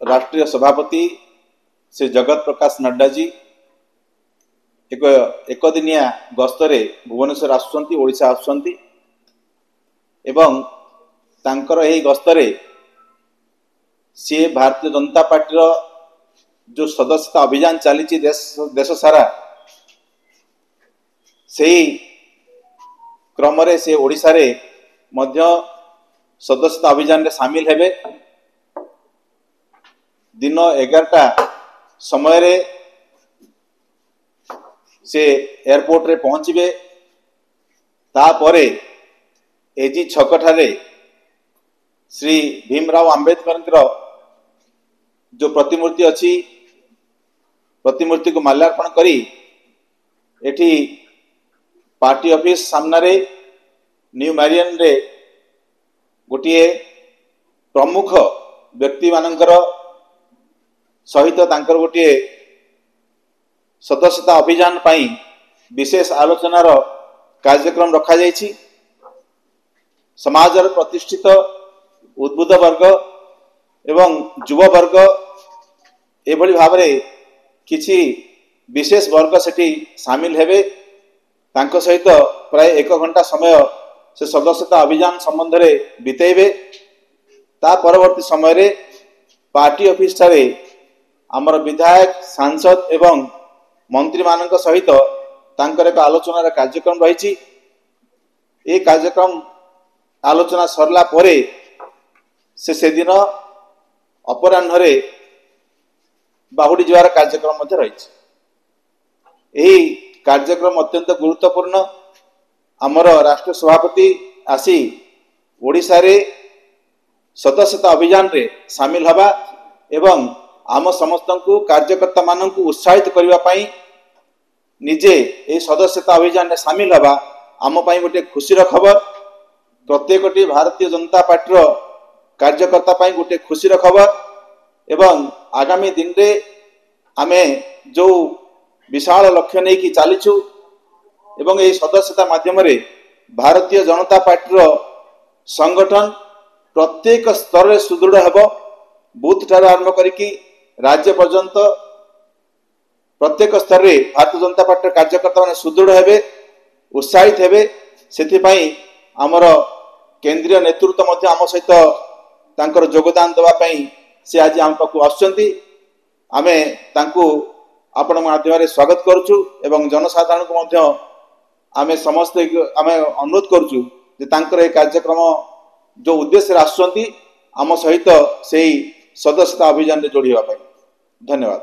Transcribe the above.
राष्ट्रीय सभापति श्री जगत प्रकाश नड्डा जी एक दिनिया गस्तरे भुवनेश्वर आसुचंती ओडिशा आसुचंती एवं तांकर एही गस्तरे सी भारतीय जनता पार्टी जो सदस्यता अभियान चली देश सारा से क्रम से ओडिशा रे मध्य सदस्यता अभियान रे सामिल हेबे। दिन 11टा समय रे से एयरपोर्ट रे पहुंचबे। तापरे एजी छकठारे श्री भीमराव अंबेडकर जो प्रतिमूर्ति अच्छी प्रतिमूर्ति को माल्यार्पण करी एठी पार्टी ऑफिस सामने न्यू मैरियन रे गोटे प्रमुख व्यक्ति मानकर सहित तांकर गोटे सदस्यता अभियान पाई विशेष आलोचनार कार्यक्रम रखा जायछि। समाजर प्रतिष्ठित उद्बुद्ध वर्ग एवं युव वर्ग एभली भाव किछि विशेष वर्ग सेठी सामिल हेबे। तांको सहित प्राय 1 घंटा समय से सदस्यता अभियान संबंध रे बितेबे। ता परवर्ती समय रे पार्टी ऑफिस ठारे आमर विधायक सांसद एवं मंत्री मानक सहित तांकर एक आलोचनार कार्यक्रम रही। ए कार्यक्रम आलोचना सरला परे से दिन अपराह्न बाहुड़ी जवार कार्यक्रम मध्य रही। यही कार्यक्रम अत्यंत गुरुत्वपूर्ण। आमर राष्ट्रीय सभापति आसी ओडिशा रे सदस्यता अभियान रे सामिल हवा एवं आम समस्त को कार्यकर्ता मान को उत्साहित करने पाई निजे ए सदस्यता अभियान रे सामिल हवा आम पाई गोटे खुशीर खबर। प्रत्येकटी भारतीय जनता पार्टी कार्यकर्ता पाई गोटे खुशीर खबर एवं आगामी दिन रे आमे जो विशाल लक्ष्य नहीं कि चलीचु एवं ये सदस्यता माध्यम रे भारतीय जनता पार्टी संगठन प्रत्येक स्तर रे सुदृढ़ हेबो। बूथ ठार आरंभ करिकी राज्य पर्यंत प्रत्येक स्तर रे भारतीय जनता पार्टी कार्यकर्ता माने सुदृढ़ हेबे, उत्साहित हेबे। सेथि पई हमर केंद्रीय नेतृत्व मध्य आम सहित तांकर योगदान देवा पई से आज आम पाखु आसुचंती। आमे तांकु आपण माध्यम रे स्वागत करूछु एवं जनसाधारण को मध्य आमे समस्त आमे अनुरोध करूछु जे तांकर ए कार्यक्रम जो उद्देश्य रे आसुचंती आम सहित सेही सदस्यता अभियान रे जोड़िवा पई। धन्यवाद।